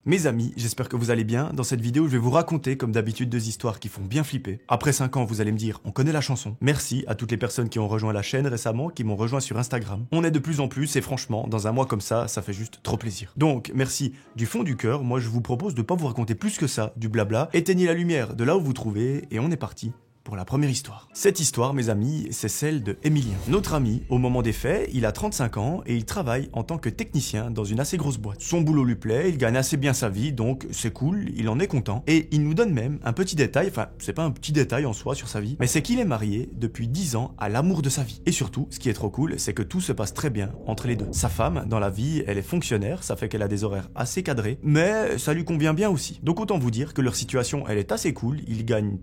Mes amis, j'espère que vous allez bien. Dans cette vidéo, je vais vous raconter, comme d'habitude, deux histoires qui font bien flipper. Après 5 ans, vous allez me dire, on connaît la chanson. Merci à toutes les personnes qui ont rejoint la chaîne récemment, qui m'ont rejoint sur Instagram. On est de plus en plus et franchement, dans un mois comme ça fait juste trop plaisir. Donc, merci du fond du cœur. Moi, je vous propose de pas vous raconter plus que ça, du blabla. Éteignez la lumière de là où vous trouvez et on est parti pour la première histoire. Cette histoire, mes amis, c'est celle de Emilien. Notre ami, au moment des faits, il a 35 ans et il travaille en tant que technicien dans une assez grosse boîte. Son boulot lui plaît, il gagne assez bien sa vie, donc c'est cool, il en est content. Et il nous donne même un petit détail, enfin, c'est pas un petit détail en soi sur sa vie, mais c'est qu'il est marié depuis 10 ans à l'amour de sa vie. Et surtout, ce qui est trop cool, c'est que tout se passe très bien entre les deux. Sa femme, dans la vie, elle est fonctionnaire, ça fait qu'elle a des horaires assez cadrés, mais ça lui convient bien aussi. Donc autant vous dire que leur situation, elle est assez cool, ils gagnent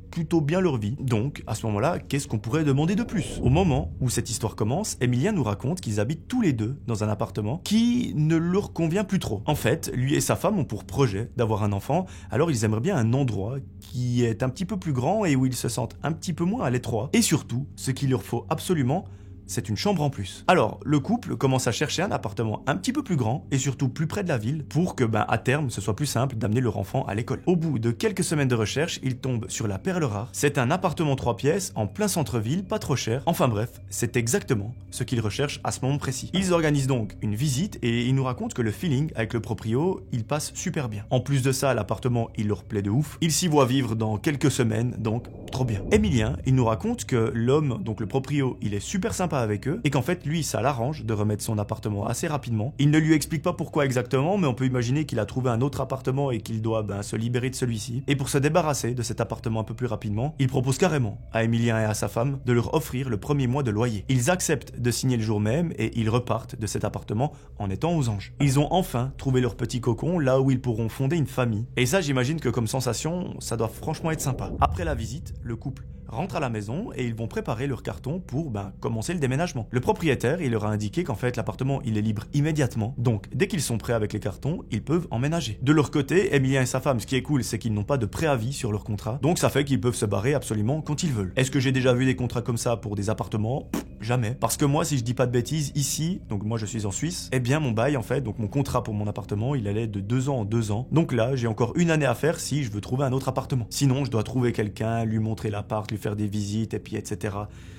plutôt bien leur vie. Donc, à ce moment-là, qu'est-ce qu'on pourrait demander de plus? Au moment où cette histoire commence, Emilien nous raconte qu'ils habitent tous les deux dans un appartement qui ne leur convient plus trop. En fait, lui et sa femme ont pour projet d'avoir un enfant, alors ils aimeraient bien un endroit qui est un petit peu plus grand et où ils se sentent un petit peu moins à l'étroit. Et surtout, ce qu'il leur faut absolument, c'est une chambre en plus. Alors, le couple commence à chercher un appartement un petit peu plus grand et surtout plus près de la ville pour que, à terme, ce soit plus simple d'amener leur enfant à l'école. Au bout de quelques semaines de recherche, ils tombent sur la perle rare. C'est un appartement 3 pièces en plein centre-ville, pas trop cher. Enfin bref, c'est exactement ce qu'ils recherchent à ce moment précis. Ils organisent donc une visite et ils nous racontent que le feeling avec le proprio, il passe super bien. En plus de ça, l'appartement, il leur plaît de ouf. Ils s'y voient vivre dans quelques semaines, donc trop bien. Emilien, il nous raconte que l'homme, donc le proprio, il est super sympa avec eux et qu'en fait lui ça l'arrange de remettre son appartement assez rapidement. Il ne lui explique pas pourquoi exactement, mais on peut imaginer qu'il a trouvé un autre appartement et qu'il doit se libérer de celui-ci. Et pour se débarrasser de cet appartement un peu plus rapidement, il propose carrément à Emilien et à sa femme de leur offrir le premier mois de loyer. Ils acceptent de signer le jour même et ils repartent de cet appartement en étant aux anges. Ils ont enfin trouvé leur petit cocon là où ils pourront fonder une famille. Et ça, j'imagine que comme sensation, ça doit franchement être sympa. Après la visite, le couple rentre à la maison et ils vont préparer leur carton pour commencer le déménagement. Le propriétaire, il leur a indiqué qu'en fait l'appartement il est libre immédiatement, donc dès qu'ils sont prêts avec les cartons, ils peuvent emménager. De leur côté, Emilien et sa femme, ce qui est cool, c'est qu'ils n'ont pas de préavis sur leur contrat, donc ça fait qu'ils peuvent se barrer absolument quand ils veulent. Est-ce que j'ai déjà vu des contrats comme ça pour des appartements? Jamais. Parce que moi, si je dis pas de bêtises, ici, donc moi je suis en Suisse, eh bien mon bail en fait, donc mon contrat pour mon appartement, il allait de 2 ans en 2 ans. Donc là, j'ai encore une année à faire si je veux trouver un autre appartement. Sinon, je dois trouver quelqu'un, lui montrer l'appart, lui faire des visites, et puis etc.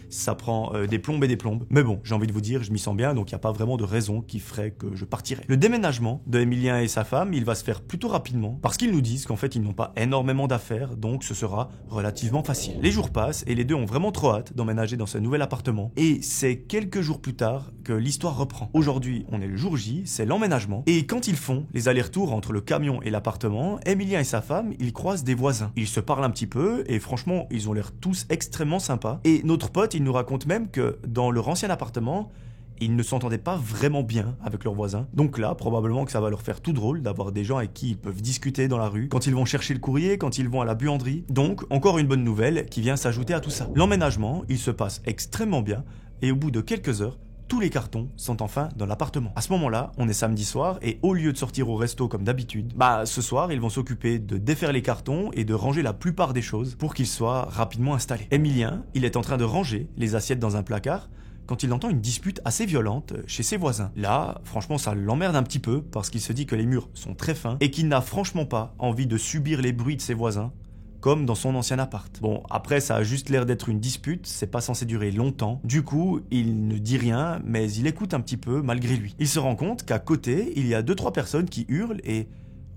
Ça prend des plombes et des plombes. Mais bon, j'ai envie de vous dire, je m'y sens bien, donc il n'y a pas vraiment de raison qui ferait que je partirais. Le déménagement de Emilien et sa femme, il va se faire plutôt rapidement, parce qu'ils nous disent qu'en fait, ils n'ont pas énormément d'affaires, donc ce sera relativement facile. Les jours passent, et les deux ont vraiment trop hâte d'emménager dans ce nouvel appartement. Et c'est quelques jours plus tard que l'histoire reprend. Aujourd'hui, on est le jour J, c'est l'emménagement, et quand ils font les allers-retours entre le camion et l'appartement, Emilien et sa femme, ils croisent des voisins. Ils se parlent un petit peu, et franchement, ils ont l'air tous extrêmement sympas. Et notre pote, il nous raconte même que dans leur ancien appartement, ils ne s'entendaient pas vraiment bien avec leurs voisins. Donc là, probablement que ça va leur faire tout drôle d'avoir des gens avec qui ils peuvent discuter dans la rue, quand ils vont chercher le courrier, quand ils vont à la buanderie. Donc, encore une bonne nouvelle qui vient s'ajouter à tout ça. L'emménagement, il se passe extrêmement bien, et au bout de quelques heures, tous les cartons sont enfin dans l'appartement. À ce moment-là, on est samedi soir et au lieu de sortir au resto comme d'habitude, ce soir, ils vont s'occuper de défaire les cartons et de ranger la plupart des choses pour qu'ils soient rapidement installés. Emilien, il est en train de ranger les assiettes dans un placard quand il entend une dispute assez violente chez ses voisins. Là, franchement, ça l'emmerde un petit peu parce qu'il se dit que les murs sont très fins et qu'il n'a franchement pas envie de subir les bruits de ses voisins comme dans son ancien appart. Bon, après, ça a juste l'air d'être une dispute, c'est pas censé durer longtemps. Du coup, il ne dit rien, mais il écoute un petit peu malgré lui. Il se rend compte qu'à côté, il y a 2-3 personnes qui hurlent et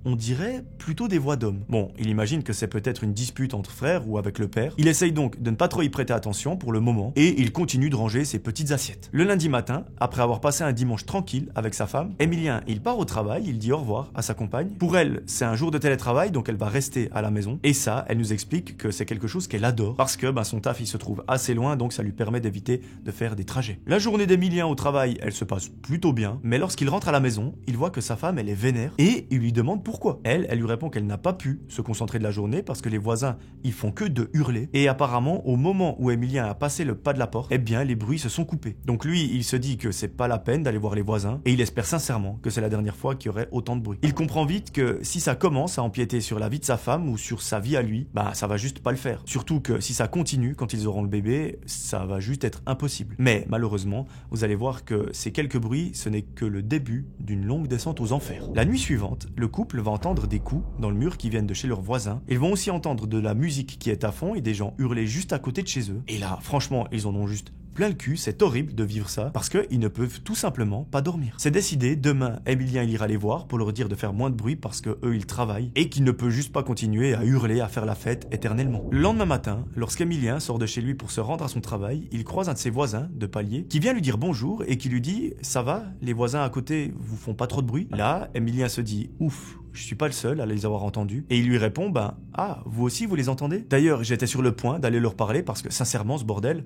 on dirait plutôt des voix d'hommes. Bon, il imagine que c'est peut-être une dispute entre frères ou avec le père. Il essaye donc de ne pas trop y prêter attention pour le moment et il continue de ranger ses petites assiettes. Le lundi matin, après avoir passé un dimanche tranquille avec sa femme, Emilien, il part au travail, il dit au revoir à sa compagne. Pour elle, c'est un jour de télétravail, donc elle va rester à la maison. Et ça, elle nous explique que c'est quelque chose qu'elle adore parce que son taf, il se trouve assez loin, donc ça lui permet d'éviter de faire des trajets. La journée d'Emilien au travail, elle se passe plutôt bien, mais lorsqu'il rentre à la maison, il voit que sa femme, elle est vénère et il lui demande pourquoi. Elle lui répond qu'elle n'a pas pu se concentrer de la journée parce que les voisins, ils font que de hurler. Et apparemment, au moment où Emilien a passé le pas de la porte, les bruits se sont coupés. Donc lui, il se dit que c'est pas la peine d'aller voir les voisins et il espère sincèrement que c'est la dernière fois qu'il y aurait autant de bruit. Il comprend vite que si ça commence à empiéter sur la vie de sa femme ou sur sa vie à lui, ça va juste pas le faire. Surtout que si ça continue quand ils auront le bébé, ça va juste être impossible. Mais malheureusement, vous allez voir que ces quelques bruits, ce n'est que le début d'une longue descente aux enfers. La nuit suivante, le couple va entendre des coups dans le mur qui viennent de chez leurs voisins. Ils vont aussi entendre de la musique qui est à fond et des gens hurler juste à côté de chez eux. Et là, franchement, ils en ont juste plein le cul, c'est horrible de vivre ça, parce qu'ils ne peuvent tout simplement pas dormir. C'est décidé, demain, Emilien il ira les voir pour leur dire de faire moins de bruit parce que eux ils travaillent, et qu'il ne peut juste pas continuer à hurler, à faire la fête éternellement. Le lendemain matin, lorsqu'Emilien sort de chez lui pour se rendre à son travail, il croise un de ses voisins de palier, qui vient lui dire bonjour, et qui lui dit « Ça va, les voisins à côté vous font pas trop de bruit ?» Là, Emilien se dit « Ouf, je suis pas le seul à les avoir entendus. » Et il lui répond, ah, vous aussi vous les entendez? D'ailleurs, j'étais sur le point d'aller leur parler parce que sincèrement, ce bordel,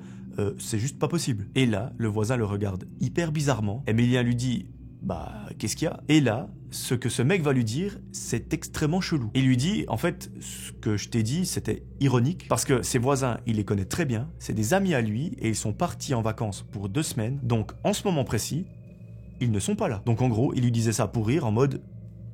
c'est juste pas possible. Et là, le voisin le regarde hyper bizarrement. Emilien lui dit, qu'est-ce qu'il y a? Et là, ce que ce mec va lui dire, c'est extrêmement chelou. Il lui dit, en fait, ce que je t'ai dit, c'était ironique, parce que ses voisins, il les connaît très bien, c'est des amis à lui, et ils sont partis en vacances pour 2 semaines, donc en ce moment précis, ils ne sont pas là. Donc en gros, il lui disait ça pour rire, en mode,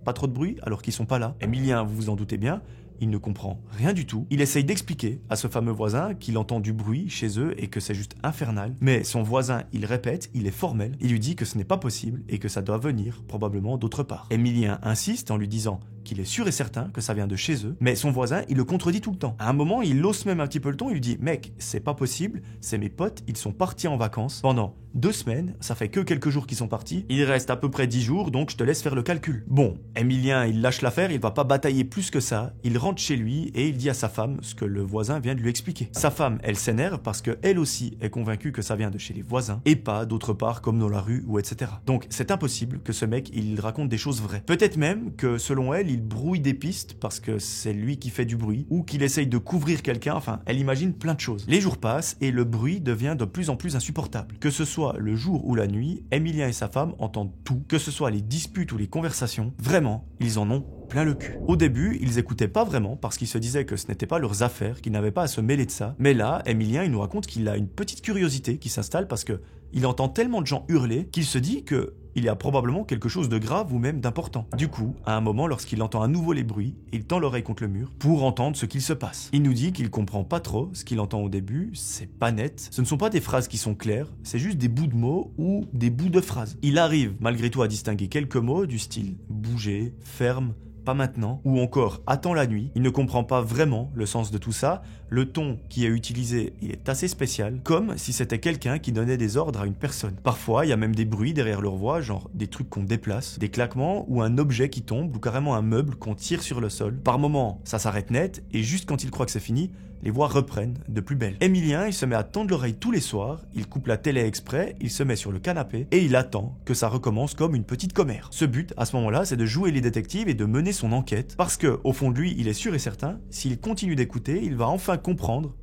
pas trop de bruit alors qu'ils sont pas là. Emilien, vous vous en doutez bien, il ne comprend rien du tout. Il essaye d'expliquer à ce fameux voisin qu'il entend du bruit chez eux et que c'est juste infernal. Mais son voisin, il répète, il est formel. Il lui dit que ce n'est pas possible et que ça doit venir probablement d'autre part. Emilien insiste en lui disant qu'il est sûr et certain que ça vient de chez eux, mais son voisin, il le contredit tout le temps. À un moment, il hausse même un petit peu le ton, il lui dit « Mec, c'est pas possible, c'est mes potes, ils sont partis en vacances pendant 2 semaines, ça fait que quelques jours qu'ils sont partis, il reste à peu près 10 jours, donc je te laisse faire le calcul. » Bon, Emilien, il lâche l'affaire, il va pas batailler plus que ça, il rentre chez lui et il dit à sa femme ce que le voisin vient de lui expliquer. Sa femme, elle s'énerve parce que elle aussi est convaincue que ça vient de chez les voisins et pas d'autre part comme dans la rue ou etc. Donc c'est impossible que ce mec, il raconte des choses vraies. Peut-être même que selon elle, il brouille des pistes parce que c'est lui qui fait du bruit ou qu'il essaye de couvrir quelqu'un, enfin, elle imagine plein de choses. Les jours passent et le bruit devient de plus en plus insupportable. Que ce soit le jour ou la nuit, Emilien et sa femme entendent tout, que ce soit les disputes ou les conversations, vraiment, ils en ont plein le cul. Au début, ils écoutaient pas vraiment parce qu'ils se disaient que ce n'était pas leurs affaires, qu'ils n'avaient pas à se mêler de ça. Mais là, Emilien, il nous raconte qu'il a une petite curiosité qui s'installe parce que il entend tellement de gens hurler qu'il se dit que il y a probablement quelque chose de grave ou même d'important. Du coup, à un moment, lorsqu'il entend à nouveau les bruits, il tend l'oreille contre le mur pour entendre ce qu'il se passe. Il nous dit qu'il comprend pas trop ce qu'il entend au début, c'est pas net. Ce ne sont pas des phrases qui sont claires, c'est juste des bouts de mots ou des bouts de phrases. Il arrive malgré tout à distinguer quelques mots du style bouger, ferme, pas maintenant, ou encore attends la nuit. Il ne comprend pas vraiment le sens de tout ça. Le ton qui est utilisé est assez spécial, comme si c'était quelqu'un qui donnait des ordres à une personne. Parfois, il y a même des bruits derrière leur voix, genre des trucs qu'on déplace, des claquements ou un objet qui tombe ou carrément un meuble qu'on tire sur le sol. Par moments, ça s'arrête net et juste quand il croit que c'est fini, les voix reprennent de plus belle. Emilien, il se met à tendre l'oreille tous les soirs, il coupe la télé exprès, il se met sur le canapé et il attend que ça recommence comme une petite commère. Ce but, à ce moment-là, c'est de jouer les détectives et de mener son enquête parce que, au fond de lui, il est sûr et certain, s'il continue d'écouter, il va enfin comprendre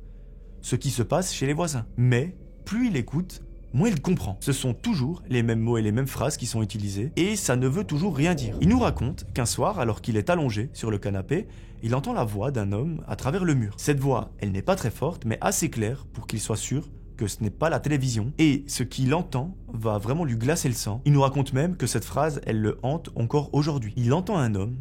ce qui se passe chez les voisins. Mais, plus il écoute, moins il comprend. Ce sont toujours les mêmes mots et les mêmes phrases qui sont utilisées, et ça ne veut toujours rien dire. Il nous raconte qu'un soir, alors qu'il est allongé sur le canapé, il entend la voix d'un homme à travers le mur. Cette voix, elle n'est pas très forte, mais assez claire pour qu'il soit sûr que ce n'est pas la télévision, et ce qu'il entend va vraiment lui glacer le sang. Il nous raconte même que cette phrase, elle le hante encore aujourd'hui. Il entend un homme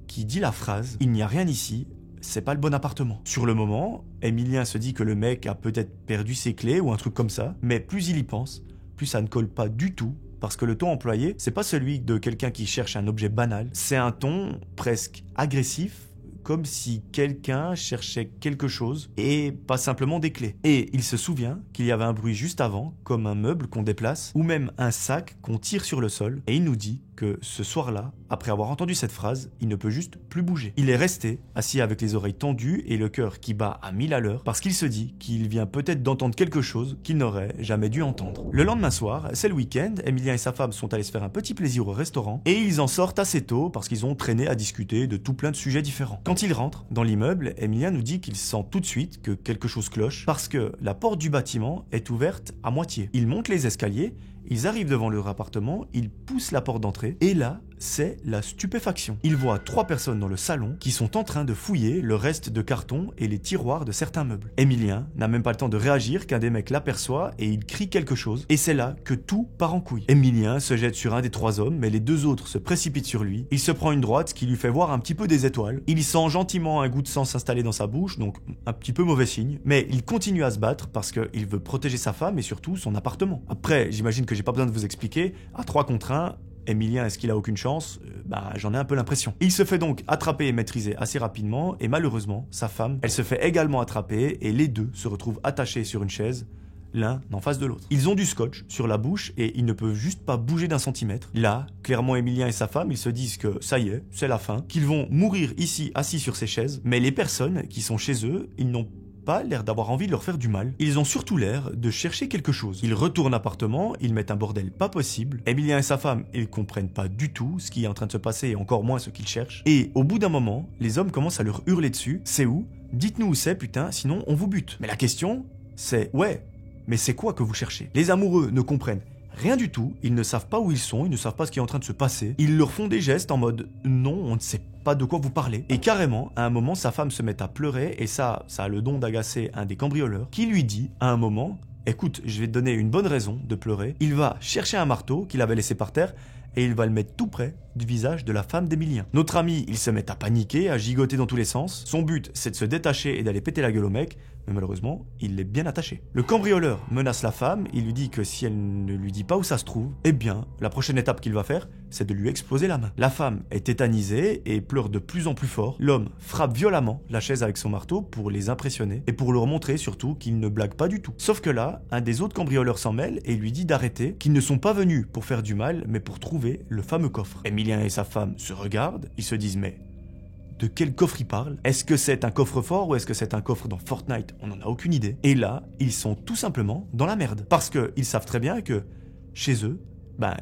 qui dit la phrase « Il n'y a rien ici ». C'est pas le bon appartement. Sur le moment, Emilien se dit que le mec a peut-être perdu ses clés ou un truc comme ça, mais plus il y pense, plus ça ne colle pas du tout, parce que le ton employé, c'est pas celui de quelqu'un qui cherche un objet banal, c'est un ton presque agressif, comme si quelqu'un cherchait quelque chose et pas simplement des clés. Et il se souvient qu'il y avait un bruit juste avant, comme un meuble qu'on déplace, ou même un sac qu'on tire sur le sol, et il nous dit que ce soir-là, après avoir entendu cette phrase, il ne peut juste plus bouger. Il est resté, assis avec les oreilles tendues et le cœur qui bat à 1000 à l'heure, parce qu'il se dit qu'il vient peut-être d'entendre quelque chose qu'il n'aurait jamais dû entendre. Le lendemain soir, c'est le week-end, Emilien et sa femme sont allés se faire un petit plaisir au restaurant, et ils en sortent assez tôt parce qu'ils ont traîné à discuter de tout plein de sujets différents. Quand ils rentrent dans l'immeuble, Emilien nous dit qu'il sent tout de suite que quelque chose cloche, parce que la porte du bâtiment est ouverte à moitié. Ils montent les escaliers, ils arrivent devant leur appartement, ils poussent la porte d'entrée, et là, c'est la stupéfaction. Ils voient 3 personnes dans le salon qui sont en train de fouiller le reste de cartons et les tiroirs de certains meubles. Emilien n'a même pas le temps de réagir qu'un des mecs l'aperçoit et il crie quelque chose, et c'est là que tout part en couille. Emilien se jette sur un des 3 hommes, mais les 2 autres se précipitent sur lui. Il se prend une droite qui lui fait voir un petit peu des étoiles. Il sent gentiment un goût de sang s'installer dans sa bouche, donc un petit peu mauvais signe, mais il continue à se battre parce qu'il veut protéger sa femme et surtout son appartement. Après, j'imagine que j'ai pas besoin de vous expliquer, à 3 contre 1, Emilien, est-ce qu'il a aucune chance? Bah, j'en ai un peu l'impression. Il se fait donc attraper et maîtriser assez rapidement, et malheureusement, sa femme, elle se fait également attraper, et les deux se retrouvent attachés sur une chaise, l'un en face de l'autre. Ils ont du scotch sur la bouche et ils ne peuvent juste pas bouger d'un centimètre. Là, clairement, Emilien et sa femme, ils se disent que ça y est, c'est la fin, qu'ils vont mourir ici, assis sur ces chaises, mais les personnes qui sont chez eux, ils n'ont pas l'air d'avoir envie de leur faire du mal. Ils ont surtout l'air de chercher quelque chose. Ils retournent à l'appartement, ils mettent un bordel pas possible. Emilien et sa femme, ils comprennent pas du tout ce qui est en train de se passer et encore moins ce qu'ils cherchent. Et au bout d'un moment, les hommes commencent à leur hurler dessus. C'est où? Dites-nous où c'est, putain, sinon on vous bute. Mais la question, c'est ouais, mais c'est quoi que vous cherchez? Les amoureux ne comprennent rien du tout, ils ne savent pas où ils sont, ils ne savent pas ce qui est en train de se passer. Ils leur font des gestes en mode non, on ne sait pas de quoi vous parlez. Et carrément, à un moment, sa femme se met à pleurer et ça a le don d'agacer un des cambrioleurs qui lui dit à un moment, écoute, je vais te donner une bonne raison de pleurer. Il va chercher un marteau qu'il avait laissé par terre et il va le mettre tout près du visage de la femme d'Emilien. Notre ami, il se met à paniquer, à gigoter dans tous les sens. Son but, c'est de se détacher et d'aller péter la gueule au mec, mais malheureusement, il l'est bien attaché. Le cambrioleur menace la femme, il lui dit que si elle ne lui dit pas où ça se trouve, eh bien, la prochaine étape qu'il va faire, c'est de lui exploser la main. La femme est tétanisée et pleure de plus en plus fort. L'homme frappe violemment la chaise avec son marteau pour les impressionner et pour leur montrer surtout qu'il ne blague pas du tout. Sauf que là, un des autres cambrioleurs s'en mêle et lui dit d'arrêter, qu'ils ne sont pas venus pour faire du mal, mais pour trouver le fameux coffre. Emilien et sa femme se regardent, ils se disent mais de quel coffre il parle? Est-ce que c'est un coffre-fort ou est-ce que c'est un coffre dans Fortnite? On n'en a aucune idée. Et là, ils sont tout simplement dans la merde. Parce qu'ils savent très bien que chez eux,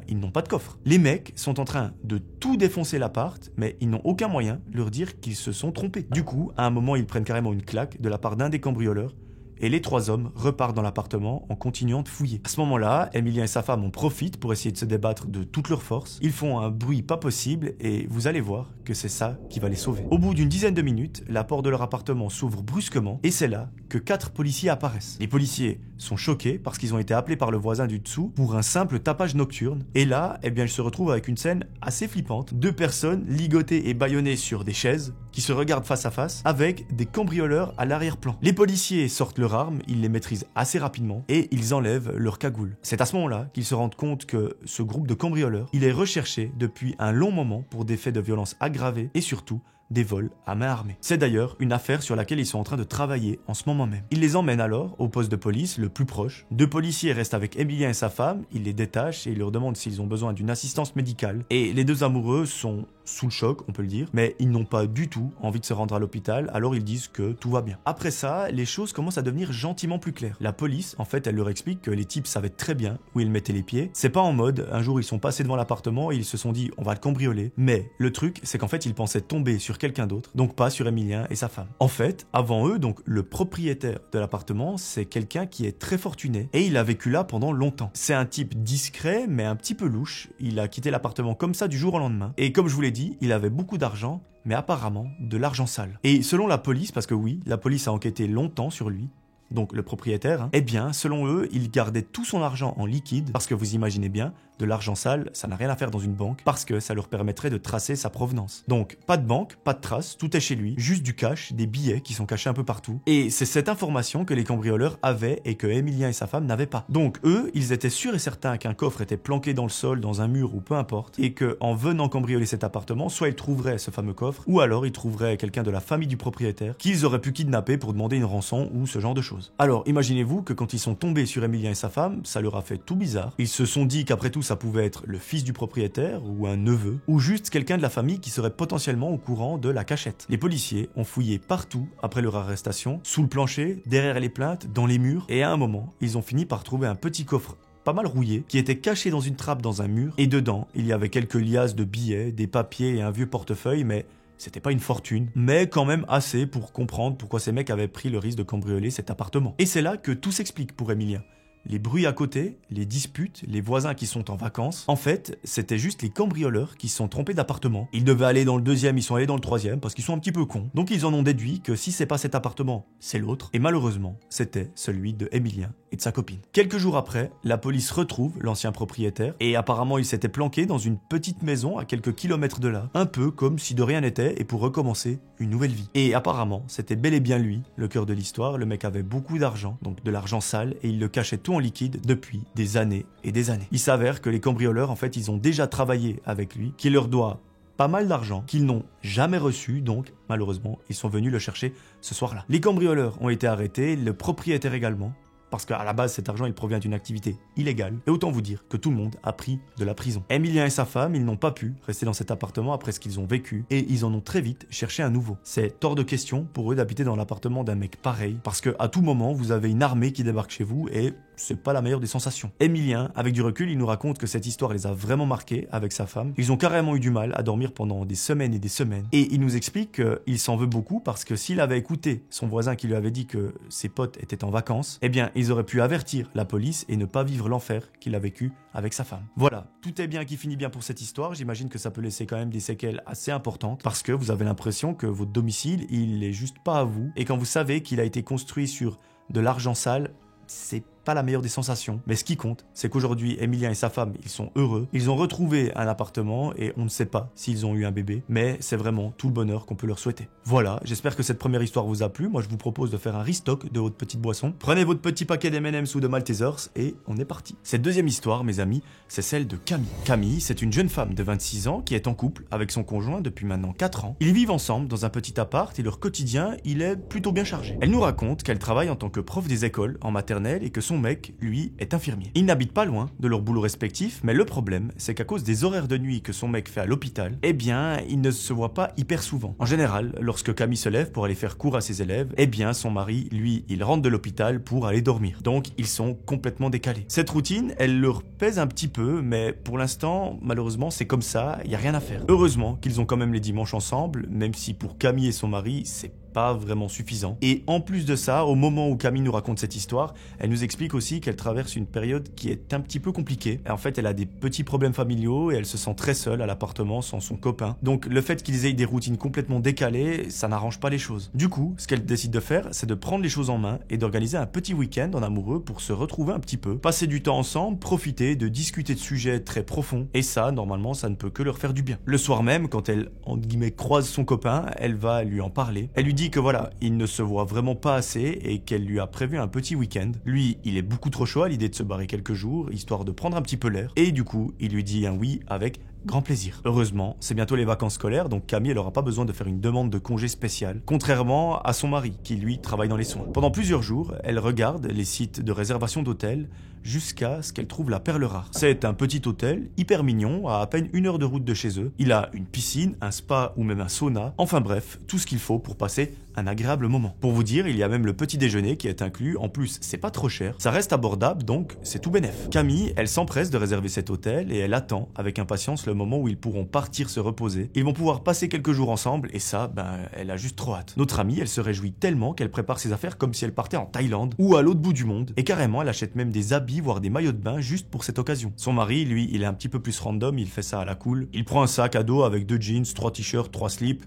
ils n'ont pas de coffre. Les mecs sont en train de tout défoncer l'appart, mais ils n'ont aucun moyen de leur dire qu'ils se sont trompés. Du coup, à un moment, ils prennent carrément une claque de la part d'un des cambrioleurs et les trois hommes repartent dans l'appartement en continuant de fouiller. À ce moment-là, Emilien et sa femme en profitent pour essayer de se débattre de toutes leurs forces. Ils font un bruit pas possible et vous allez voir que c'est ça qui va les sauver. Au bout d'une dizaine de minutes, la porte de leur appartement s'ouvre brusquement et c'est là que 4 policiers apparaissent. Les policiers sont choqués parce qu'ils ont été appelés par le voisin du dessous pour un simple tapage nocturne. Et là, ils se retrouvent avec une scène assez flippante. 2 personnes ligotées et bâillonnées sur des chaises qui se regardent face à face avec des cambrioleurs à l'arrière-plan. Les policiers sortent leurs armes, ils les maîtrisent assez rapidement et ils enlèvent leur cagoule. C'est à ce moment-là qu'ils se rendent compte que ce groupe de cambrioleurs, il est recherché depuis un long moment pour des faits de violence aggravés et surtout des vols à main armée. C'est d'ailleurs une affaire sur laquelle ils sont en train de travailler en ce moment même. Ils les emmènent alors au poste de police le plus proche. 2 policiers restent avec Emilien et sa femme, ils les détachent et ils leur demandent s'ils ont besoin d'une assistance médicale. Et les 2 amoureux sont sous le choc, on peut le dire, mais ils n'ont pas du tout envie de se rendre à l'hôpital, alors ils disent que tout va bien. Après ça, les choses commencent à devenir gentiment plus claires. La police, en fait, elle leur explique que les types savaient très bien où ils mettaient les pieds. C'est pas en mode, un jour ils sont passés devant l'appartement et ils se sont dit on va le cambrioler. Mais le truc, c'est qu'en fait, ils pensaient tomber sur quelqu'un d'autre, donc pas sur Emilien et sa femme. En fait, avant eux, donc le propriétaire de l'appartement, c'est quelqu'un qui est très fortuné et il a vécu là pendant longtemps. C'est un type discret mais un petit peu louche. Il a quitté l'appartement comme ça du jour au lendemain. Et comme je vous l'ai dit, il avait beaucoup d'argent, mais apparemment de l'argent sale. Et selon la police, parce que oui, la police a enquêté longtemps sur lui, donc le propriétaire, eh bien, selon eux, il gardait tout son argent en liquide, parce que vous imaginez bien, de l'argent sale, ça n'a rien à faire dans une banque, parce que ça leur permettrait de tracer sa provenance. Donc, pas de banque, pas de traces, tout est chez lui, juste du cash, des billets qui sont cachés un peu partout. Et c'est cette information que les cambrioleurs avaient et que Emilien et sa femme n'avaient pas. Donc, eux, ils étaient sûrs et certains qu'un coffre était planqué dans le sol, dans un mur ou peu importe, et que en venant cambrioler cet appartement, soit ils trouveraient ce fameux coffre, ou alors ils trouveraient quelqu'un de la famille du propriétaire qu'ils auraient pu kidnapper pour demander une rançon ou ce genre de choses. Alors, imaginez-vous que quand ils sont tombés sur Emilien et sa femme, ça leur a fait tout bizarre. Ils se sont dit qu'après tout, ça pouvait être le fils du propriétaire ou un neveu, ou juste quelqu'un de la famille qui serait potentiellement au courant de la cachette. Les policiers ont fouillé partout après leur arrestation, sous le plancher, derrière les plaintes, dans les murs, et à un moment, ils ont fini par trouver un petit coffre pas mal rouillé, qui était caché dans une trappe dans un mur, et dedans, il y avait quelques liasses de billets, des papiers et un vieux portefeuille, mais c'était pas une fortune, mais quand même assez pour comprendre pourquoi ces mecs avaient pris le risque de cambrioler cet appartement. Et c'est là que tout s'explique pour Emilien. Les bruits à côté, les disputes, les voisins qui sont en vacances. En fait, c'était juste les cambrioleurs qui se sont trompés d'appartement. Ils devaient aller dans le 2e, ils sont allés dans le 3e parce qu'ils sont un petit peu cons. Donc ils en ont déduit que si c'est pas cet appartement, c'est l'autre. Et malheureusement, c'était celui de Emilien et de sa copine. Quelques jours après, la police retrouve l'ancien propriétaire et apparemment il s'était planqué dans une petite maison à quelques kilomètres de là, un peu comme si de rien n'était et pour recommencer une nouvelle vie. Et apparemment, c'était bel et bien lui, le cœur de l'histoire. Le mec avait beaucoup d'argent, donc de l'argent sale, et il le cachait tout surtout en liquide, depuis des années et des années. Il s'avère que les cambrioleurs, en fait, ils ont déjà travaillé avec lui, qu'il leur doit pas mal d'argent qu'ils n'ont jamais reçu, donc malheureusement, ils sont venus le chercher ce soir-là. Les cambrioleurs ont été arrêtés, le propriétaire également, parce qu'à la base, cet argent, il provient d'une activité illégale. Et autant vous dire que tout le monde a pris de la prison. Emilien et sa femme, ils n'ont pas pu rester dans cet appartement après ce qu'ils ont vécu, et ils en ont très vite cherché un nouveau. C'est hors de question pour eux d'habiter dans l'appartement d'un mec pareil, parce que à tout moment, vous avez une armée qui débarque chez vous, et c'est pas la meilleure des sensations. Emilien, avec du recul, il nous raconte que cette histoire les a vraiment marqués avec sa femme. Ils ont carrément eu du mal à dormir pendant des semaines et des semaines. Et il nous explique qu'il s'en veut beaucoup parce que s'il avait écouté son voisin qui lui avait dit que ses potes étaient en vacances, eh bien, ils auraient pu avertir la police et ne pas vivre l'enfer qu'il a vécu avec sa femme. Voilà, tout est bien qui finit bien pour cette histoire. J'imagine que ça peut laisser quand même des séquelles assez importantes parce que vous avez l'impression que votre domicile, il est juste pas à vous. Et quand vous savez qu'il a été construit sur de l'argent sale, c'est pas la meilleure des sensations. Mais ce qui compte, c'est qu'aujourd'hui, Emilien et sa femme, ils sont heureux. Ils ont retrouvé un appartement et on ne sait pas s'ils ont eu un bébé, mais c'est vraiment tout le bonheur qu'on peut leur souhaiter. Voilà, j'espère que cette première histoire vous a plu. Moi, je vous propose de faire un restock de votre petite boisson. Prenez votre petit paquet d'M&M's ou de Maltesers et on est parti. Cette deuxième histoire, mes amis, c'est celle de Camille. Camille, c'est une jeune femme de 26 ans qui est en couple avec son conjoint depuis maintenant 4 ans. Ils vivent ensemble dans un petit appart et leur quotidien, il est plutôt bien chargé. Elle nous raconte qu'elle travaille en tant que prof des écoles en maternelle et que son mec, lui, est infirmier. Ils n'habitent pas loin de leur boulot respectif, mais le problème, c'est qu'à cause des horaires de nuit que son mec fait à l'hôpital, eh bien, ils ne se voient pas hyper souvent. En général, lorsque Camille se lève pour aller faire cours à ses élèves, eh bien, son mari, lui, il rentre de l'hôpital pour aller dormir. Donc, ils sont complètement décalés. Cette routine, elle leur pèse un petit peu, mais pour l'instant, malheureusement, c'est comme ça, il n'y a rien à faire. Heureusement qu'ils ont quand même les dimanches ensemble, même si pour Camille et son mari, c'est pas vraiment suffisant. Et en plus de ça, au moment où Camille nous raconte cette histoire, elle nous explique aussi qu'elle traverse une période qui est un petit peu compliquée. Et en fait, elle a des petits problèmes familiaux et elle se sent très seule à l'appartement sans son copain. Donc le fait qu'ils aient des routines complètement décalées, ça n'arrange pas les choses. Du coup, ce qu'elle décide de faire, c'est de prendre les choses en main et d'organiser un petit week-end en amoureux pour se retrouver un petit peu, passer du temps ensemble, profiter, de discuter de sujets très profonds. Et ça, normalement, ça ne peut que leur faire du bien. Le soir même, quand elle, entre guillemets, croise son copain, elle va lui en parler. Elle lui dit que voilà, il ne se voit vraiment pas assez et qu'elle lui a prévu un petit week-end. Lui, il est beaucoup trop chaud à l'idée de se barrer quelques jours, histoire de prendre un petit peu l'air. Et du coup, il lui dit un oui avec grand plaisir. Heureusement, c'est bientôt les vacances scolaires, donc Camille, elle aura pas besoin de faire une demande de congé spécial, contrairement à son mari, qui lui travaille dans les soins. Pendant plusieurs jours, elle regarde les sites de réservation d'hôtels jusqu'à ce qu'elle trouve la perle rare. C'est un petit hôtel hyper mignon, à peine 1 heure de route de chez eux. Il a une piscine, un spa ou même un sauna. Enfin bref, tout ce qu'il faut pour passer un agréable moment. Pour vous dire, il y a même le petit déjeuner qui est inclus. En plus, c'est pas trop cher. Ça reste abordable, donc c'est tout bénef. Camille, elle s'empresse de réserver cet hôtel et elle attend avec impatience le moment où ils pourront partir se reposer. Ils vont pouvoir passer quelques jours ensemble et ça, elle a juste trop hâte. Notre amie, elle se réjouit tellement qu'elle prépare ses affaires comme si elle partait en Thaïlande ou à l'autre bout du monde. Et carrément, elle achète même des habits, voire des maillots de bain juste pour cette occasion. Son mari, lui, il est un petit peu plus random, il fait ça à la cool. Il prend un sac à dos avec 2 jeans, 3 t-shirts, 3 slips.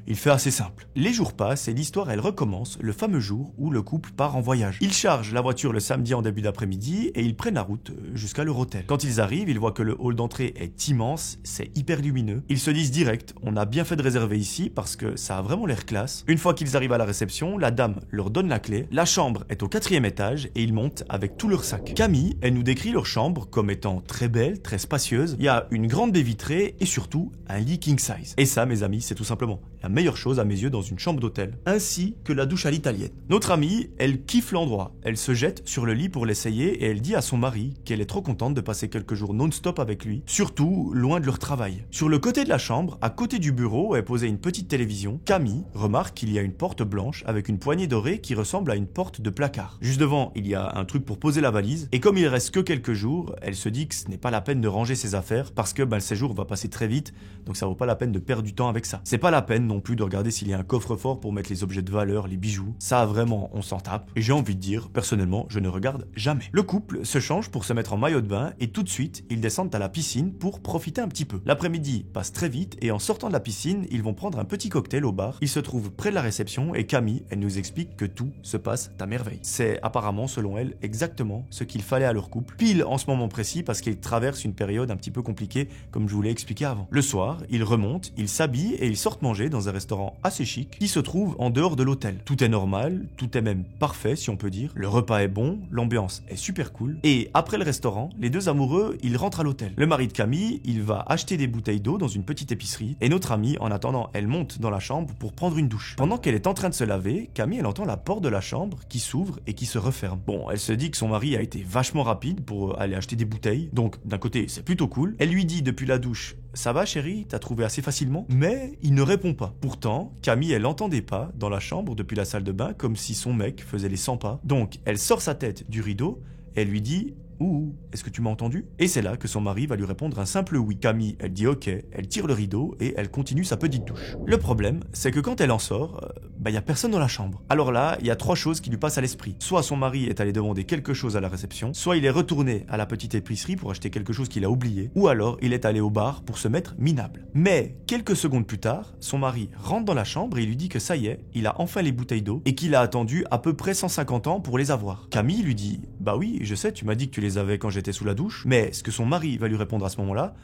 Il fait assez simple. Les jours passent et l'histoire, elle recommence le fameux jour où le couple part en voyage. Ils chargent la voiture le samedi en début d'après-midi et ils prennent la route jusqu'à leur hôtel. Quand ils arrivent, ils voient que le hall d'entrée est immense, c'est hyper lumineux. Ils se disent direct, on a bien fait de réserver ici parce que ça a vraiment l'air classe. Une fois qu'ils arrivent à la réception, la dame leur donne la clé. La chambre est au 4e étage et ils montent avec tout leur sac. Camille, elle nous décrit leur chambre comme étant très belle, très spacieuse. Il y a une grande baie vitrée et surtout un lit king size. Et ça, mes amis, c'est tout simplement la meilleure chose à mes yeux dans une chambre d'hôtel, ainsi que la douche à l'italienne. Notre amie, elle kiffe l'endroit. Elle se jette sur le lit pour l'essayer et elle dit à son mari qu'elle est trop contente de passer quelques jours non-stop avec lui, surtout loin de leur travail. Sur le côté de la chambre, à côté du bureau, est posée une petite télévision. Camille remarque qu'il y a une porte blanche avec une poignée dorée qui ressemble à une porte de placard. Juste devant, il y a un truc pour poser la valise et comme il reste que quelques jours, elle se dit que ce n'est pas la peine de ranger ses affaires parce que le séjour va passer très vite, donc ça vaut pas la peine de perdre du temps avec ça. C'est pas la peine non plus de regarder s'il y a un coffre-fort pour mettre les objets de valeur, les bijoux. Ça vraiment, on s'en tape. Et j'ai envie de dire, personnellement, je ne regarde jamais. Le couple se change pour se mettre en maillot de bain et tout de suite, ils descendent à la piscine pour profiter un petit peu. L'après-midi passe très vite et en sortant de la piscine, ils vont prendre un petit cocktail au bar. Ils se trouvent près de la réception et Camille, elle nous explique que tout se passe à merveille. C'est apparemment, selon elle, exactement ce qu'il fallait à leur couple. Pile en ce moment précis parce qu'ils traversent une période un petit peu compliquée, comme je vous l'ai expliqué avant. Le soir, ils remontent, ils s'habillent et ils sortent manger dans un un restaurant assez chic qui se trouve en dehors de l'hôtel. Tout est normal, tout est même parfait si on peut dire. Le repas est bon, l'ambiance est super cool. Et après le restaurant, les deux amoureux, ils rentrent à l'hôtel. Le mari de Camille, il va acheter des bouteilles d'eau dans une petite épicerie. Et notre amie, en attendant, elle monte dans la chambre pour prendre une douche. Pendant qu'elle est en train de se laver, Camille, elle entend la porte de la chambre qui s'ouvre et qui se referme. Bon, elle se dit que son mari a été vachement rapide pour aller acheter des bouteilles. Donc, d'un côté, c'est plutôt cool. Elle lui dit depuis la douche: ça va chérie, t'as trouvé assez facilement? Mais il ne répond pas. Pourtant, Camille, elle entend des pas dans la chambre depuis la salle de bain comme si son mec faisait les 100 pas. Donc, elle sort sa tête du rideau et elle lui dit: ouh, est-ce que tu m'as entendu? Et c'est là que son mari va lui répondre un simple oui. Camille, elle dit ok, elle tire le rideau et elle continue sa petite douche. Le problème, c'est que quand elle en sort, y a personne dans la chambre. Alors là, il y a trois choses qui lui passent à l'esprit. Soit son mari est allé demander quelque chose à la réception, soit il est retourné à la petite épicerie pour acheter quelque chose qu'il a oublié, ou alors il est allé au bar pour se mettre minable. Mais quelques secondes plus tard, son mari rentre dans la chambre et il lui dit que ça y est, il a enfin les bouteilles d'eau et qu'il a attendu à peu près 150 ans pour les avoir. Camille lui dit: bah oui, je sais, tu m'as dit que tu les avais quand j'étais sous la douche. Mais ce que son mari va lui répondre à ce moment-là,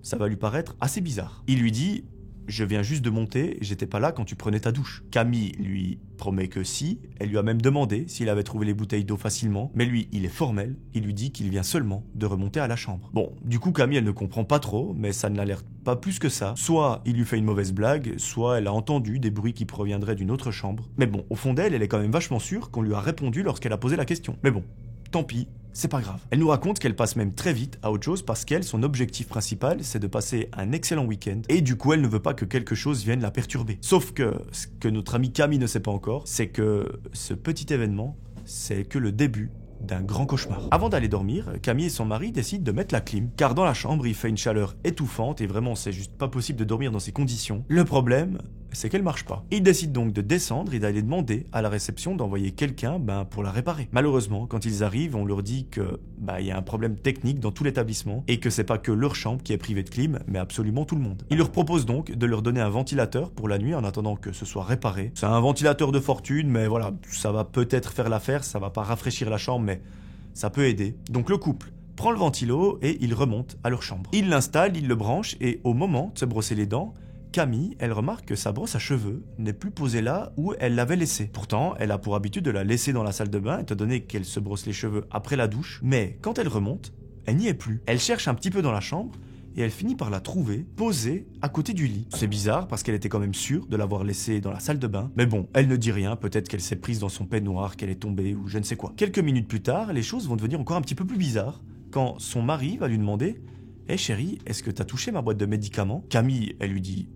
ça va lui paraître assez bizarre. Il lui dit: je viens juste de monter, j'étais pas là quand tu prenais ta douche. Camille lui promet que si, elle lui a même demandé s'il avait trouvé les bouteilles d'eau facilement, mais lui, il est formel, il lui dit qu'il vient seulement de remonter à la chambre. Bon, du coup Camille, elle ne comprend pas trop, mais ça ne l'alerte pas plus que ça. Soit il lui fait une mauvaise blague, soit elle a entendu des bruits qui proviendraient d'une autre chambre. Mais bon, au fond d'elle, elle est quand même vachement sûre qu'on lui a répondu lorsqu'elle a posé la question. Mais bon, tant pis. C'est pas grave. Elle nous raconte qu'elle passe même très vite à autre chose parce qu'elle, son objectif principal, c'est de passer un excellent week-end et du coup, elle ne veut pas que quelque chose vienne la perturber. Sauf que ce que notre amie Camille ne sait pas encore, c'est que ce petit événement, c'est que le début d'un grand cauchemar. Avant d'aller dormir, Camille et son mari décident de mettre la clim, car dans la chambre, il fait une chaleur étouffante et vraiment, c'est juste pas possible de dormir dans ces conditions. Le problème, c'est qu'elle marche pas. Ils décident donc de descendre et d'aller demander à la réception d'envoyer quelqu'un pour la réparer. Malheureusement, quand ils arrivent, on leur dit que y a un problème technique dans tout l'établissement et que c'est pas que leur chambre qui est privée de clim, mais absolument tout le monde. Ils leur proposent donc de leur donner un ventilateur pour la nuit en attendant que ce soit réparé. C'est un ventilateur de fortune, mais voilà, ça va peut-être faire l'affaire, ça va pas rafraîchir la chambre, mais ça peut aider. Donc le couple prend le ventilo et ils remontent à leur chambre. Ils l'installent, ils le branchent et au moment de se brosser les dents, Camille, elle remarque que sa brosse à cheveux n'est plus posée là où elle l'avait laissée. Pourtant, elle a pour habitude de la laisser dans la salle de bain étant donné qu'elle se brosse les cheveux après la douche. Mais quand elle remonte, elle n'y est plus. Elle cherche un petit peu dans la chambre et elle finit par la trouver posée à côté du lit. C'est bizarre parce qu'elle était quand même sûre de l'avoir laissée dans la salle de bain. Mais bon, elle ne dit rien, peut-être qu'elle s'est prise dans son peignoir, qu'elle est tombée ou je ne sais quoi. Quelques minutes plus tard, les choses vont devenir encore un petit peu plus bizarres quand son mari va lui demander: hey chérie, est-ce que t'as touché ma boîte de médicaments? Camille, elle lui dit: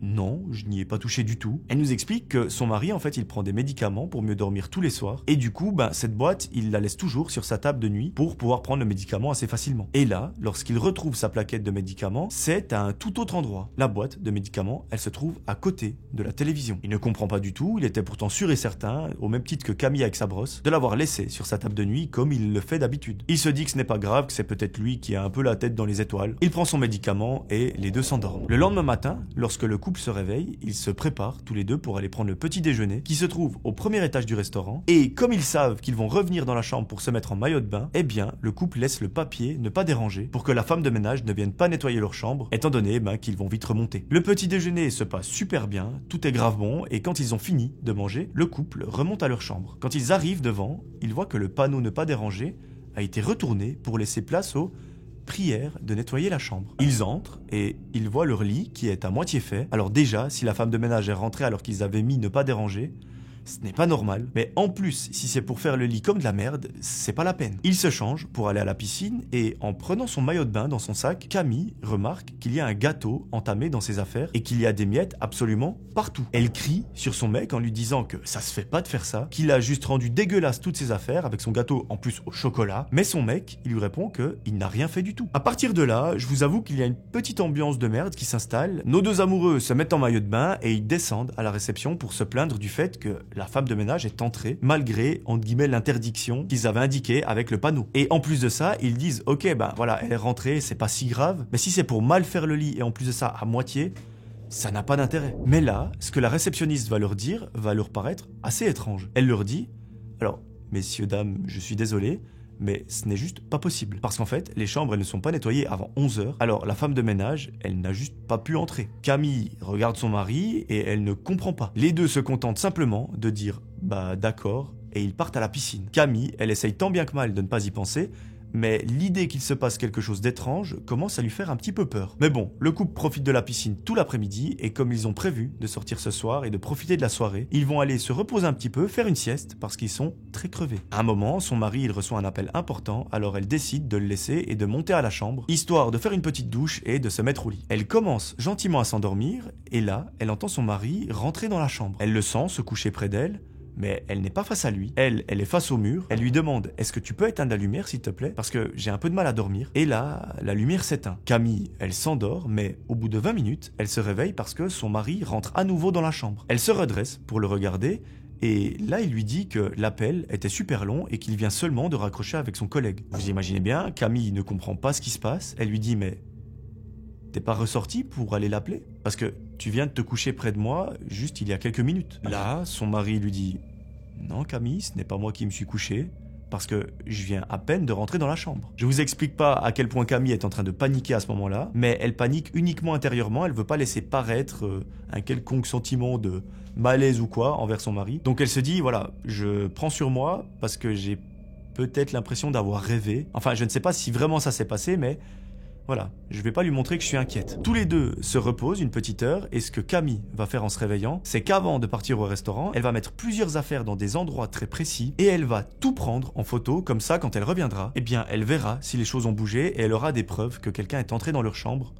non, je n'y ai pas touché du tout. Elle nous explique que son mari, en fait, il prend des médicaments pour mieux dormir tous les soirs. Et du coup, cette boîte, il la laisse toujours sur sa table de nuit pour pouvoir prendre le médicament assez facilement. Et là, lorsqu'il retrouve sa plaquette de médicaments, c'est à un tout autre endroit. La boîte de médicaments, elle se trouve à côté de la télévision. Il ne comprend pas du tout, il était pourtant sûr et certain, au même titre que Camille avec sa brosse, de l'avoir laissé sur sa table de nuit comme il le fait d'habitude. Il se dit que ce n'est pas grave, que c'est peut-être lui qui a un peu la tête dans les étoiles. Il prend son médicament et les deux s'endorment. Le lendemain matin, lorsque le couple se réveille, ils se préparent tous les deux pour aller prendre le petit déjeuner qui se trouve au premier étage du restaurant. Et comme ils savent qu'ils vont revenir dans la chambre pour se mettre en maillot de bain, eh bien, le couple laisse le papier ne pas déranger pour que la femme de ménage ne vienne pas nettoyer leur chambre, étant donné qu'ils vont vite remonter. Le petit déjeuner se passe super bien, tout est grave bon, et quand ils ont fini de manger, le couple remonte à leur chambre. Quand ils arrivent devant, ils voient que le panneau ne pas déranger a été retourné pour laisser place au prière de nettoyer la chambre. Ils entrent et ils voient leur lit qui est à moitié fait. Alors déjà, si la femme de ménage est rentrée alors qu'ils avaient mis ne pas déranger, ce n'est pas normal. Mais en plus, si c'est pour faire le lit comme de la merde, c'est pas la peine. Il se change pour aller à la piscine et en prenant son maillot de bain dans son sac, Camille remarque qu'il y a un gâteau entamé dans ses affaires et qu'il y a des miettes absolument partout. Elle crie sur son mec en lui disant que ça se fait pas de faire ça, qu'il a juste rendu dégueulasse toutes ses affaires avec son gâteau en plus au chocolat. Mais son mec, il lui répond qu'il n'a rien fait du tout. À partir de là, je vous avoue qu'il y a une petite ambiance de merde qui s'installe. Nos deux amoureux se mettent en maillot de bain et ils descendent à la réception pour se plaindre du fait que la femme de ménage est entrée malgré, entre guillemets, l'interdiction qu'ils avaient indiquée avec le panneau. Et en plus de ça, ils disent ok, voilà, elle est rentrée, c'est pas si grave, mais si c'est pour mal faire le lit et en plus de ça à moitié, ça n'a pas d'intérêt. Mais là, ce que la réceptionniste va leur dire va leur paraître assez étrange. Elle leur dit: alors, messieurs, dames, je suis désolé, mais ce n'est juste pas possible. Parce qu'en fait, les chambres, elles ne sont pas nettoyées avant 11 h. Alors la femme de ménage, elle n'a juste pas pu entrer. Camille regarde son mari et elle ne comprend pas. Les deux se contentent simplement de dire « bah d'accord » et ils partent à la piscine. Camille, elle essaye tant bien que mal de ne pas y penser, mais l'idée qu'il se passe quelque chose d'étrange commence à lui faire un petit peu peur. Mais bon, le couple profite de la piscine tout l'après-midi et comme ils ont prévu de sortir ce soir et de profiter de la soirée, ils vont aller se reposer un petit peu, faire une sieste parce qu'ils sont très crevés. À un moment, son mari il reçoit un appel important, alors elle décide de le laisser et de monter à la chambre, histoire de faire une petite douche et de se mettre au lit. Elle commence gentiment à s'endormir et là, elle entend son mari rentrer dans la chambre. Elle le sent se coucher près d'elle, mais elle n'est pas face à lui. Elle est face au mur. Elle lui demande « Est-ce que tu peux éteindre la lumière s'il te plaît? Parce que j'ai un peu de mal à dormir. » Et là, la lumière s'éteint. Camille, elle s'endort, mais au bout de 20 minutes, elle se réveille parce que son mari rentre à nouveau dans la chambre. Elle se redresse pour le regarder et là, il lui dit que l'appel était super long et qu'il vient seulement de raccrocher avec son collègue. Vous imaginez bien, Camille ne comprend pas ce qui se passe. Elle lui dit « Mais t'es pas ressorti pour aller l'appeler? Parce que tu viens de te coucher près de moi juste il y a quelques minutes. » Là, son mari lui dit « Non Camille, ce n'est pas moi qui me suis couché, parce que je viens à peine de rentrer dans la chambre. » Je vous explique pas à quel point Camille est en train de paniquer à ce moment-là, mais elle panique uniquement intérieurement, elle veut pas laisser paraître un quelconque sentiment de malaise ou quoi envers son mari. Donc elle se dit, voilà, je prends sur moi parce que j'ai peut-être l'impression d'avoir rêvé. Enfin, je ne sais pas si vraiment ça s'est passé, mais voilà, je vais pas lui montrer que je suis inquiète. Tous les deux se reposent une petite heure et ce que Camille va faire en se réveillant, c'est qu'avant de partir au restaurant, elle va mettre plusieurs affaires dans des endroits très précis et elle va tout prendre en photo, comme ça quand elle reviendra, eh bien elle verra si les choses ont bougé et elle aura des preuves que quelqu'un est entré dans leur chambre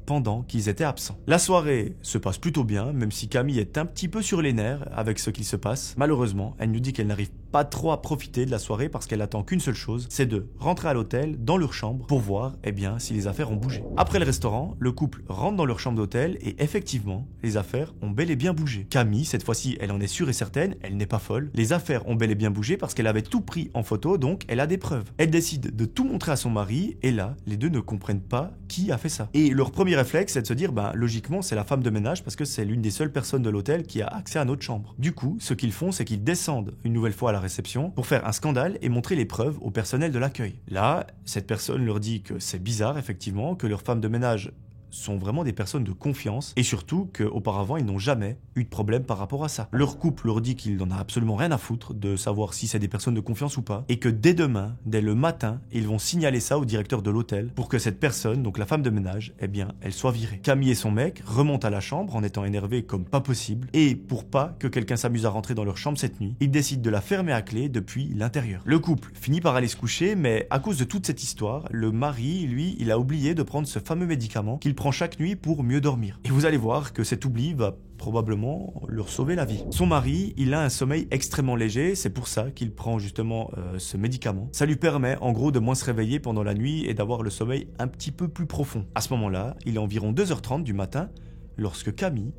pendant qu'ils étaient absents. La soirée se passe plutôt bien, même si Camille est un petit peu sur les nerfs avec ce qu'il se passe. Malheureusement, elle nous dit qu'elle n'arrive pas trop à profiter de la soirée parce qu'elle attend qu'une seule chose, c'est de rentrer à l'hôtel, dans leur chambre, pour voir, eh bien, si les affaires ont bougé. Après le restaurant, le couple rentre dans leur chambre d'hôtel et effectivement, les affaires ont bel et bien bougé. Camille, cette fois-ci, elle en est sûre et certaine, elle n'est pas folle. Les affaires ont bel et bien bougé parce qu'elle avait tout pris en photo, donc elle a des preuves. Elle décide de tout montrer à son mari et là, les deux ne comprennent pas qui a fait ça. Et leur premier réflexe, c'est de se dire, ben, logiquement, c'est la femme de ménage parce que c'est l'une des seules personnes de l'hôtel qui a accès à notre chambre. Du coup, ce qu'ils font, c'est qu'ils descendent une nouvelle fois à la réception pour faire un scandale et montrer les preuves au personnel de l'accueil. Là, cette personne leur dit que c'est bizarre, effectivement, que leur femme de ménage sont vraiment des personnes de confiance et surtout qu'auparavant ils n'ont jamais eu de problème par rapport à ça. Leur couple leur dit qu'il n'en a absolument rien à foutre de savoir si c'est des personnes de confiance ou pas et que dès demain, dès le matin, ils vont signaler ça au directeur de l'hôtel pour que cette personne, donc la femme de ménage, eh bien, elle soit virée. Camille et son mec remontent à la chambre en étant énervés comme pas possible et pour pas que quelqu'un s'amuse à rentrer dans leur chambre cette nuit, ils décident de la fermer à clé depuis l'intérieur. Le couple finit par aller se coucher mais à cause de toute cette histoire, le mari, lui, il a oublié de prendre ce fameux médicament qu'il prend chaque nuit pour mieux dormir. Et vous allez voir que cet oubli va probablement leur sauver la vie. Son mari, il a un sommeil extrêmement léger, c'est pour ça qu'il prend justement ce médicament. Ça lui permet en gros de moins se réveiller pendant la nuit et d'avoir le sommeil un petit peu plus profond. À ce moment-là, il est environ 2h30 du matin lorsque Camille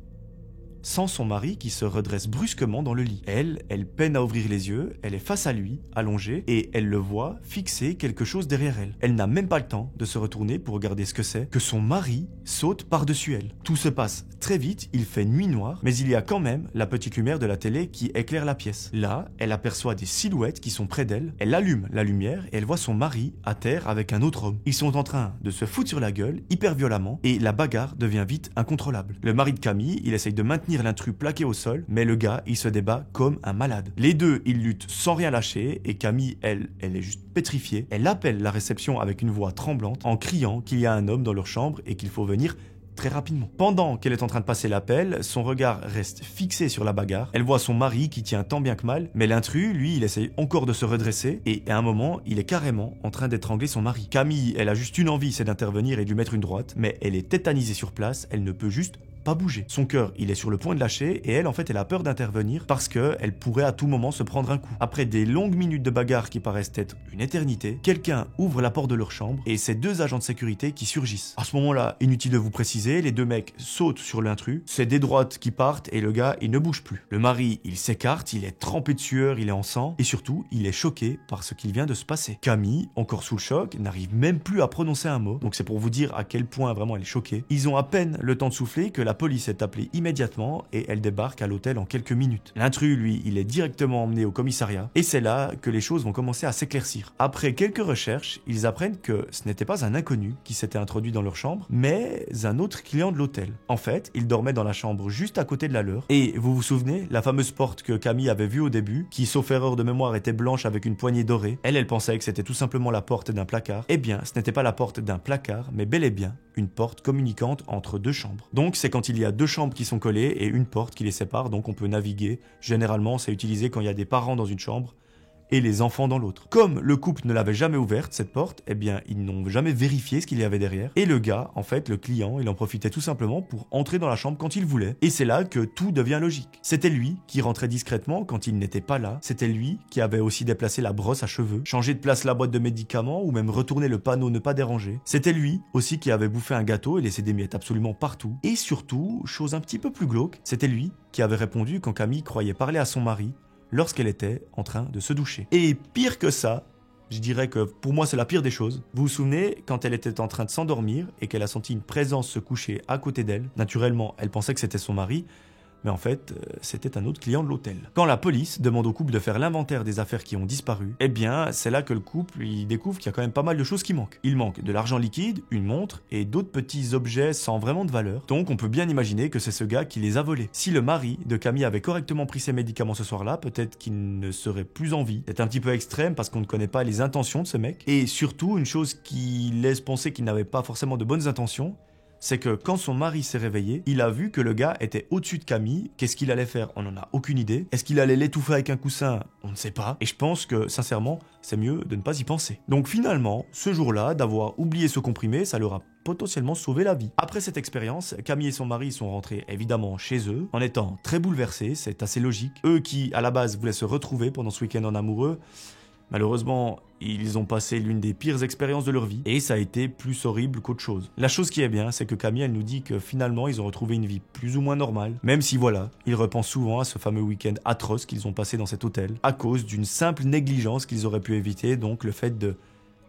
sent son mari qui se redresse brusquement dans le lit. Elle peine à ouvrir les yeux, elle est face à lui, allongée, et elle le voit fixer quelque chose derrière elle. Elle n'a même pas le temps de se retourner pour regarder ce que c'est, que son mari saute par-dessus elle. Tout se passe très vite, il fait nuit noire, mais il y a quand même la petite lumière de la télé qui éclaire la pièce. Là, elle aperçoit des silhouettes qui sont près d'elle, elle allume la lumière et elle voit son mari à terre avec un autre homme. Ils sont en train de se foutre sur la gueule, hyper violemment, et la bagarre devient vite incontrôlable. Le mari de Camille, il essaye de maintenir l'intrus plaqué au sol, mais le gars, il se débat comme un malade. Les deux, ils luttent sans rien lâcher, et Camille, elle est juste pétrifiée. Elle appelle la réception avec une voix tremblante, en criant qu'il y a un homme dans leur chambre et qu'il faut venir très rapidement. Pendant qu'elle est en train de passer l'appel, son regard reste fixé sur la bagarre. Elle voit son mari qui tient tant bien que mal, mais l'intrus, lui, il essaye encore de se redresser et à un moment, il est carrément en train d'étrangler son mari. Camille, elle a juste une envie, c'est d'intervenir et de lui mettre une droite, mais elle est tétanisée sur place, elle ne peut juste pas bouger. Son cœur, il est sur le point de lâcher et elle, en fait, elle a peur d'intervenir parce qu'elle pourrait à tout moment se prendre un coup. Après des longues minutes de bagarre qui paraissent être une éternité, quelqu'un ouvre la porte de leur chambre et c'est deux agents de sécurité qui surgissent. À ce moment-là, inutile de vous préciser, les deux mecs sautent sur l'intrus, c'est des droites qui partent et le gars, il ne bouge plus. Le mari, il s'écarte, il est trempé de sueur, il est en sang et surtout, il est choqué par ce qu'il vient de se passer. Camille, encore sous le choc, n'arrive même plus à prononcer un mot, donc c'est pour vous dire à quel point vraiment elle est choquée. Ils ont à peine le temps de souffler que la la police est appelée immédiatement et elle débarque à l'hôtel en quelques minutes. L'intrus, lui, il est directement emmené au commissariat et c'est là que les choses vont commencer à s'éclaircir. Après quelques recherches, ils apprennent que ce n'était pas un inconnu qui s'était introduit dans leur chambre, mais un autre client de l'hôtel. En fait, il dormait dans la chambre juste à côté de la leur. Et vous vous souvenez, la fameuse porte que Camille avait vue au début, qui sauf erreur de mémoire était blanche avec une poignée dorée, elle pensait que c'était tout simplement la porte d'un placard. Eh bien, ce n'était pas la porte d'un placard, mais bel et bien une porte communicante entre deux chambres. Donc c'est quand il y a deux chambres qui sont collées et une porte qui les sépare, donc on peut naviguer. Généralement, c'est utilisé quand il y a des parents dans une chambre et les enfants dans l'autre. Comme le couple ne l'avait jamais ouverte, cette porte, eh bien, ils n'ont jamais vérifié ce qu'il y avait derrière. Et le gars, en fait, le client, il en profitait tout simplement pour entrer dans la chambre quand il voulait. Et c'est là que tout devient logique. C'était lui qui rentrait discrètement quand il n'était pas là. C'était lui qui avait aussi déplacé la brosse à cheveux, changé de place la boîte de médicaments ou même retourné le panneau ne pas déranger. C'était lui aussi qui avait bouffé un gâteau et laissé des miettes absolument partout. Et surtout, chose un petit peu plus glauque, c'était lui qui avait répondu quand Camille croyait parler à son mari lorsqu'elle était en train de se doucher. Et pire que ça, je dirais que pour moi c'est la pire des choses. Vous vous souvenez quand elle était en train de s'endormir et qu'elle a senti une présence se coucher à côté d'elle? Naturellement, elle pensait que c'était son mari, mais en fait, c'était un autre client de l'hôtel. Quand la police demande au couple de faire l'inventaire des affaires qui ont disparu, eh bien, c'est là que le couple il découvre qu'il y a quand même pas mal de choses qui manquent. Il manque de l'argent liquide, une montre et d'autres petits objets sans vraiment de valeur. Donc, on peut bien imaginer que c'est ce gars qui les a volés. Si le mari de Camille avait correctement pris ses médicaments ce soir-là, peut-être qu'il ne serait plus en vie. C'est un petit peu extrême parce qu'on ne connaît pas les intentions de ce mec. Et surtout, une chose qui laisse penser qu'il n'avait pas forcément de bonnes intentions, c'est que quand son mari s'est réveillé, il a vu que le gars était au-dessus de Camille. Qu'est-ce qu'il allait faire? On n'en a aucune idée. Est-ce qu'il allait l'étouffer avec un coussin? On ne sait pas. Et je pense que, sincèrement, c'est mieux de ne pas y penser. Donc finalement, ce jour-là, d'avoir oublié ce comprimé, ça leur a potentiellement sauvé la vie. Après cette expérience, Camille et son mari sont rentrés évidemment chez eux, en étant très bouleversés, c'est assez logique. Eux qui, à la base, voulaient se retrouver pendant ce week-end en amoureux, malheureusement, ils ont passé l'une des pires expériences de leur vie et ça a été plus horrible qu'autre chose. La chose qui est bien, c'est que Camille, elle nous dit que finalement, ils ont retrouvé une vie plus ou moins normale, même si voilà, ils repensent souvent à ce fameux week-end atroce qu'ils ont passé dans cet hôtel à cause d'une simple négligence qu'ils auraient pu éviter, donc le fait de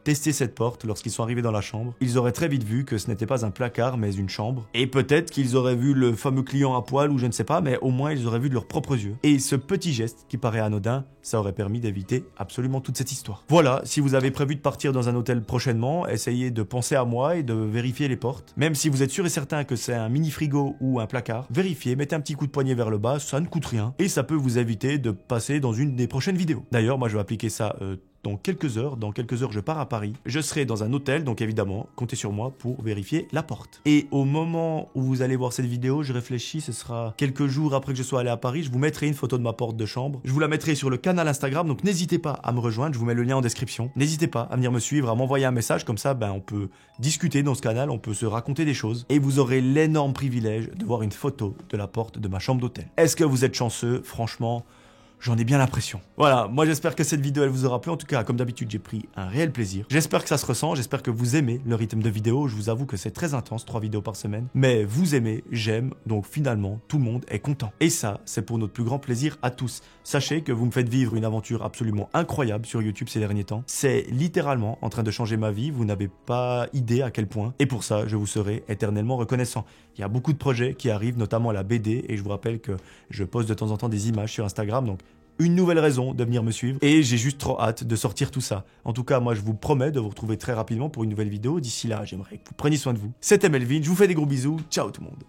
tester cette porte lorsqu'ils sont arrivés dans la chambre. Ils auraient très vite vu que ce n'était pas un placard mais une chambre. Et peut-être qu'ils auraient vu le fameux client à poil ou je ne sais pas, mais au moins ils auraient vu de leurs propres yeux. Et ce petit geste qui paraît anodin, ça aurait permis d'éviter absolument toute cette histoire. Voilà, si vous avez prévu de partir dans un hôtel prochainement, essayez de penser à moi et de vérifier les portes. Même si vous êtes sûr et certain que c'est un mini frigo ou un placard, vérifiez, mettez un petit coup de poignet vers le bas, ça ne coûte rien. Et ça peut vous éviter de passer dans une des prochaines vidéos. D'ailleurs, moi je vais appliquer ça dans quelques heures, je pars à Paris. Je serai dans un hôtel, donc évidemment, comptez sur moi pour vérifier la porte. Et au moment où vous allez voir cette vidéo, je réfléchis, ce sera quelques jours après que je sois allé à Paris, je vous mettrai une photo de ma porte de chambre. Je vous la mettrai sur le canal Instagram, donc n'hésitez pas à me rejoindre, je vous mets le lien en description. N'hésitez pas à venir me suivre, à m'envoyer un message, comme ça, on peut discuter dans ce canal, on peut se raconter des choses. Et vous aurez l'énorme privilège de voir une photo de la porte de ma chambre d'hôtel. Est-ce que vous êtes chanceux? Franchement, j'en ai bien l'impression. Voilà, moi j'espère que cette vidéo elle vous aura plu. En tout cas, comme d'habitude, j'ai pris un réel plaisir. J'espère que ça se ressent, j'espère que vous aimez le rythme de vidéo. Je vous avoue que c'est très intense, 3 vidéos par semaine. Mais vous aimez, j'aime, donc finalement, tout le monde est content. Et ça, c'est pour notre plus grand plaisir à tous. Sachez que vous me faites vivre une aventure absolument incroyable sur YouTube ces derniers temps. C'est littéralement en train de changer ma vie, vous n'avez pas idée à quel point. Et pour ça, je vous serai éternellement reconnaissant. Il y a beaucoup de projets qui arrivent, notamment la BD, et je vous rappelle que je poste de temps en temps des images sur Instagram, donc une nouvelle raison de venir me suivre et j'ai juste trop hâte de sortir tout ça. En tout cas, moi je vous promets de vous retrouver très rapidement pour une nouvelle vidéo. D'ici là, j'aimerais que vous preniez soin de vous. C'était Melvin, je vous fais des gros bisous. Ciao tout le monde.